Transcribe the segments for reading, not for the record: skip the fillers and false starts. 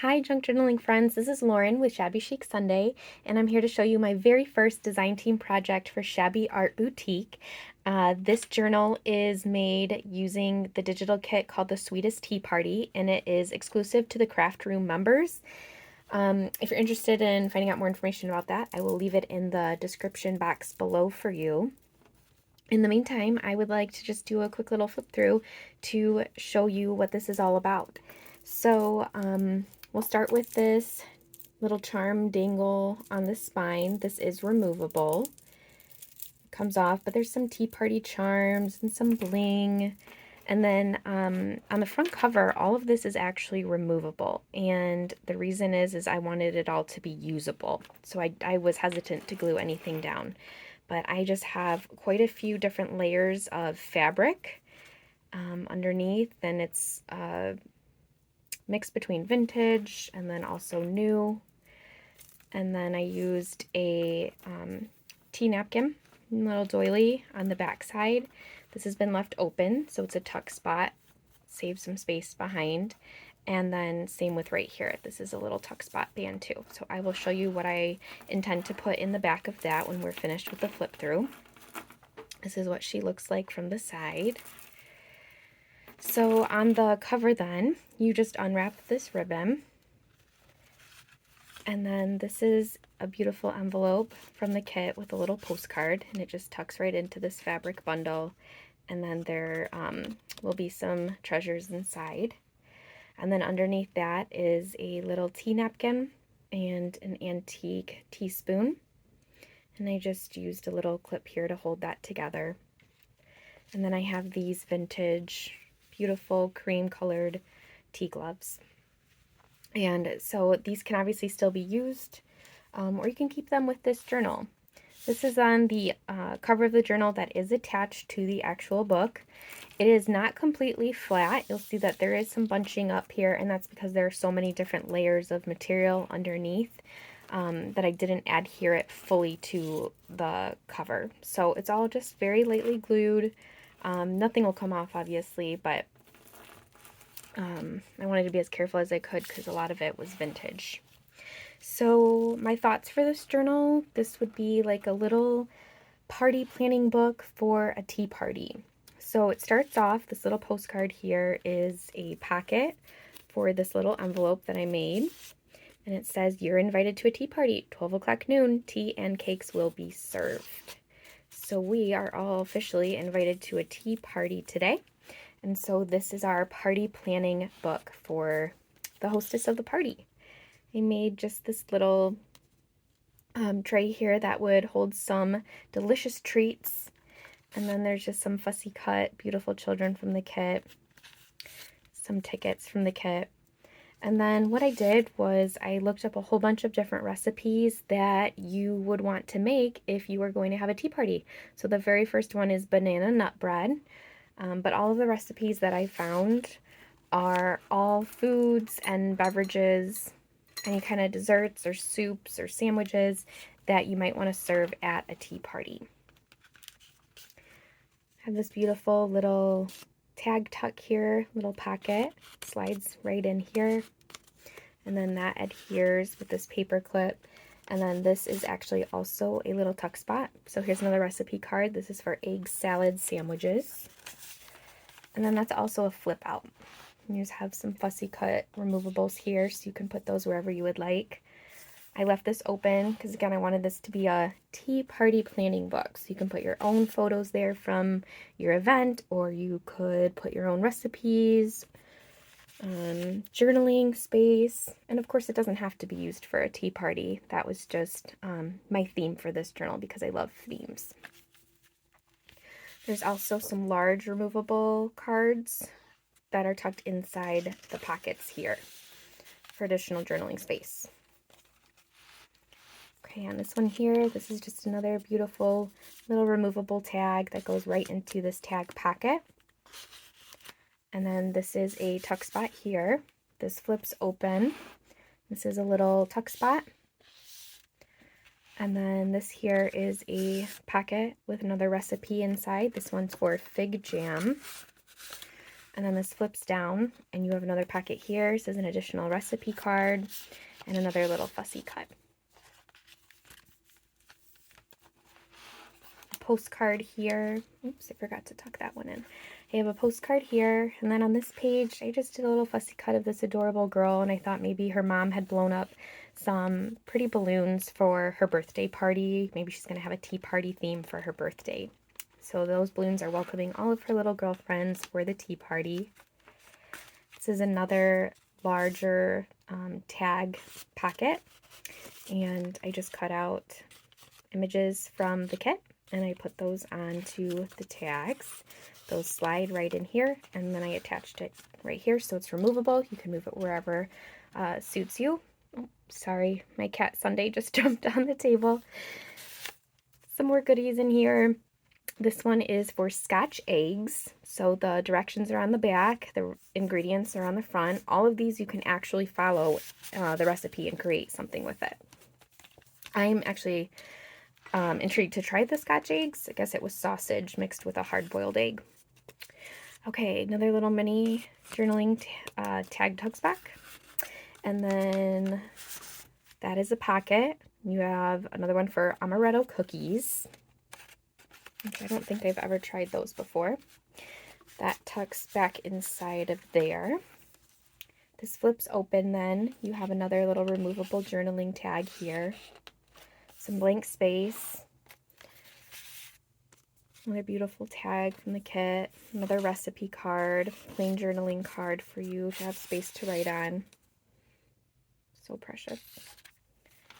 Hi, junk journaling friends. This is Lauren with Shabby Chic Sunday, and I'm here to show you my very first design team project for Shabby Art Boutique. This journal is made using the digital kit called the Sweetest Tea Party, and it is exclusive to the craft room members. If you're interested in finding out more information about that, I will leave it in the description box below for you. In the meantime, I would like to just do a quick little flip through to show you what this is all about. So, we'll start with this little charm dangle on the spine. This is removable. It comes off, but there's some tea party charms and some bling. And then on the front cover, all of this is actually removable. And the reason is I wanted it all to be usable. So I was hesitant to glue anything down. But I just have quite a few different layers of fabric underneath, and it's mixed between vintage and then also new. And then I used a tea napkin, little doily on the back side. This has been left open, so it's a tuck spot, save some space behind. And then same with right here. This is a little tuck spot band too. So I will show you what I intend to put in the back of that when we're finished with the flip through. This is what she looks like from the side. So on the cover then, you just unwrap this ribbon. And then this is a beautiful envelope from the kit with a little postcard, and it just tucks right into this fabric bundle. And then there will be some treasures inside. And then underneath that is a little tea napkin and an antique teaspoon. And I just used a little clip here to hold that together. And then I have these vintage, beautiful cream colored tea gloves. And so these can obviously still be used, or you can keep them with this journal. This is on the cover of the journal that is attached to the actual book. It is not completely flat. You'll see that there is some bunching up here, and that's because there are so many different layers of material underneath that I didn't adhere it fully to the cover. So it's all just very lightly glued. Nothing will come off, obviously, but I wanted to be as careful as I could because a lot of it was vintage. So my thoughts for this journal, this would be like a little party planning book for a tea party. So it starts off, this little postcard here is a pocket for this little envelope that I made. And it says, "You're invited to a tea party, 12 o'clock noon, tea and cakes will be served." So we are all officially invited to a tea party today. And so this is our party planning book for the hostess of the party. I made just this little tray here that would hold some delicious treats. And then there's just some fussy cut, beautiful children from the kit, some tickets from the kit. And then what I did was I looked up a whole bunch of different recipes that you would want to make if you were going to have a tea party. So the very first one is banana nut bread. But all of the recipes that I found are all foods and beverages, any kind of desserts or soups or sandwiches that you might want to serve at a tea party. I have this beautiful little tag tuck here, little pocket, slides right in here, and then that adheres with this paper clip. And then this is actually also a little tuck spot. So here's another recipe card. This is for egg salad sandwiches. And then that's also a flip out. You just have some fussy cut removables here, so you can put those wherever you would like. I left this open because, again, I wanted this to be a tea party planning book. So you can put your own photos there from your event, or you could put your own recipes, journaling space. And of course, it doesn't have to be used for a tea party. That was just my theme for this journal because I love themes. There's also some large removable cards that are tucked inside the pockets here for additional journaling space. Okay, on this one here, this is just another beautiful little removable tag that goes right into this tag pocket. And then this is a tuck spot here. This flips open. This is a little tuck spot. And then this here is a packet with another recipe inside. This one's for fig jam. And then this flips down and you have another pocket here. This is an additional recipe card and another little fussy cut. A postcard here. Oops, I forgot to tuck that one in. I have a postcard here, and then on this page I just did a little fussy cut of this adorable girl, and I thought maybe her mom had blown up some pretty balloons for her birthday party. Maybe she's going to have a tea party theme for her birthday. So those balloons are welcoming all of her little girlfriends for the tea party. This is another larger tag pocket, and I just cut out images from the kit and I put those onto the tags. Those slide right in here, and then I attached it right here so it's removable. You can move it wherever suits you. Oh, sorry, my cat Sunday just jumped on the table. Some more goodies in here. This one is for Scotch eggs. So the directions are on the back, the ingredients are on the front. All of these you can actually follow the recipe and create something with it. I'm actually intrigued to try the Scotch eggs. I guess it was sausage mixed with a hard-boiled egg. Okay, another little mini journaling tag tucks back. And then that is a pocket. You have another one for amaretto cookies, which I don't think I've ever tried those before. That tucks back inside of there. This flips open then. You have another little removable journaling tag here. Some blank space. Another beautiful tag from the kit. Another recipe card. Plain journaling card for you to have space to write on. So precious.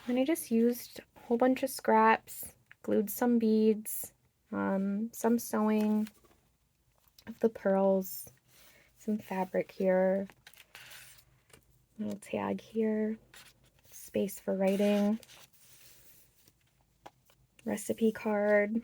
And I just used a whole bunch of scraps. Glued some beads. Some sewing of the pearls. Some fabric here. Little tag here. Space for writing. Recipe card.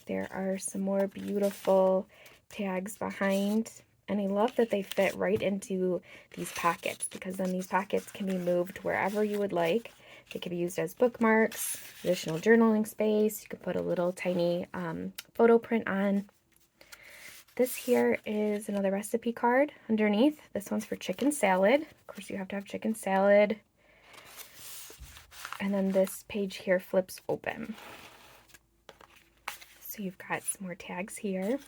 There are some more beautiful tags behind, and I love that they fit right into these pockets, because then these pockets can be moved wherever you would like. They can be used as bookmarks, additional journaling space. You could put a little tiny photo print on. This here is another recipe card underneath. This one's for chicken salad. Of course, you have to have chicken salad. And then this page here flips open. So you've got some more tags here.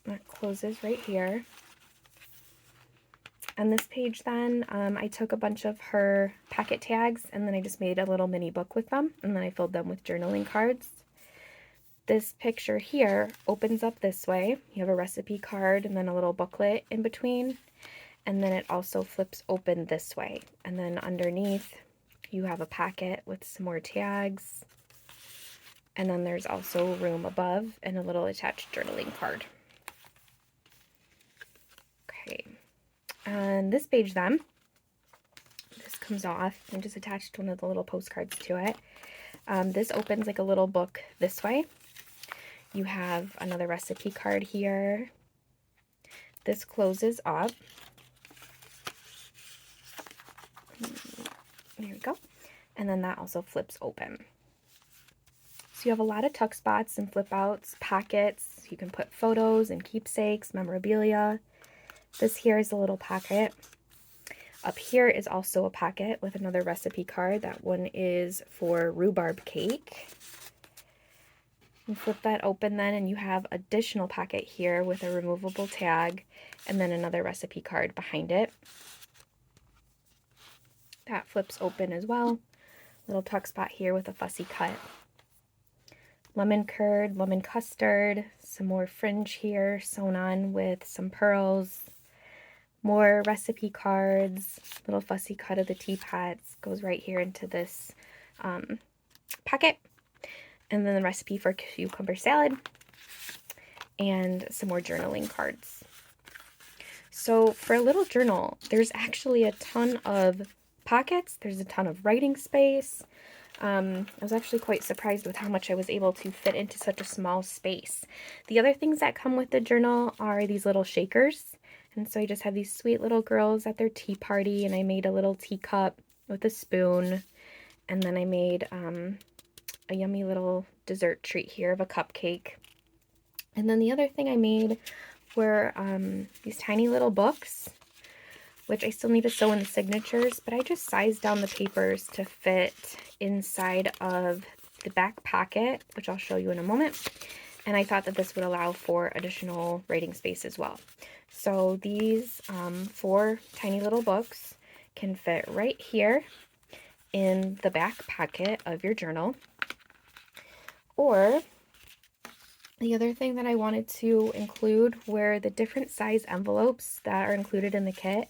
That closes right here. And this page then, I took a bunch of her packet tags and then I just made a little mini book with them, and then I filled them with journaling cards. This picture here opens up this way. You have a recipe card and then a little booklet in between, and then it also flips open this way. And then underneath you have a packet with some more tags. And then there's also room above and a little attached journaling card. Okay, and this page then, this comes off and just attached one of the little postcards to it. This opens like a little book this way. You have another recipe card here. This closes up. There we go. And then that also flips open. So you have a lot of tuck spots and flip outs, pockets. You can put photos and keepsakes, memorabilia. This here is a little pocket. Up here is also a pocket with another recipe card. That one is for rhubarb cake. You flip that open then and you have additional pocket here with a removable tag and then another recipe card behind it. That flips open as well. Little tuck spot here with a fussy cut. Lemon curd, lemon custard, some more fringe here sewn on with some pearls. More recipe cards, little fussy cut of the teapots goes right here into this pocket. And then the recipe for cucumber salad and some more journaling cards. So for a little journal, there's actually a ton of pockets. There's a ton of writing space. I was actually quite surprised with how much I was able to fit into such a small space. The other things that come with the journal are these little shakers. And so I just have these sweet little girls at their tea party, and I made a little teacup with a spoon. And then I made a yummy little dessert treat here of a cupcake. And then the other thing I made were these tiny little books, which I still need to sew in the signatures, but I just sized down the papers to fit inside of the back pocket, which I'll show you in a moment. And I thought that this would allow for additional writing space as well. So these 4 tiny little books can fit right here in the back pocket of your journal. Or the other thing that I wanted to include were the different size envelopes that are included in the kit.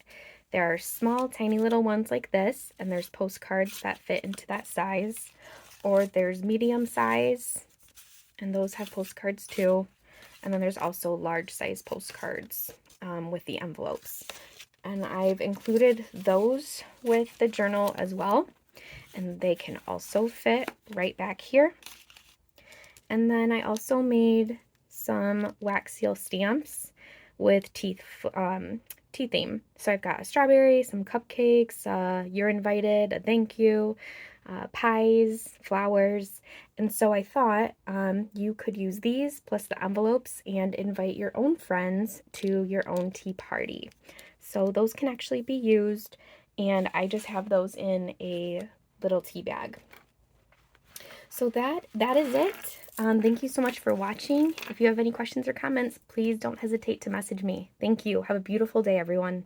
There are small, tiny little ones like this, and there's postcards that fit into that size. Or there's medium size, and those have postcards too. And then there's also large size postcards with the envelopes. And I've included those with the journal as well. And they can also fit right back here. And then I also made some wax seal stamps with tea theme. So I've got a strawberry, some cupcakes, you're invited, a thank you, pies, flowers. And so I thought you could use these plus the envelopes and invite your own friends to your own tea party. So those can actually be used, and I just have those in a little tea bag. So that is it. Thank you so much for watching. If you have any questions or comments, please don't hesitate to message me. Thank you. Have a beautiful day, everyone.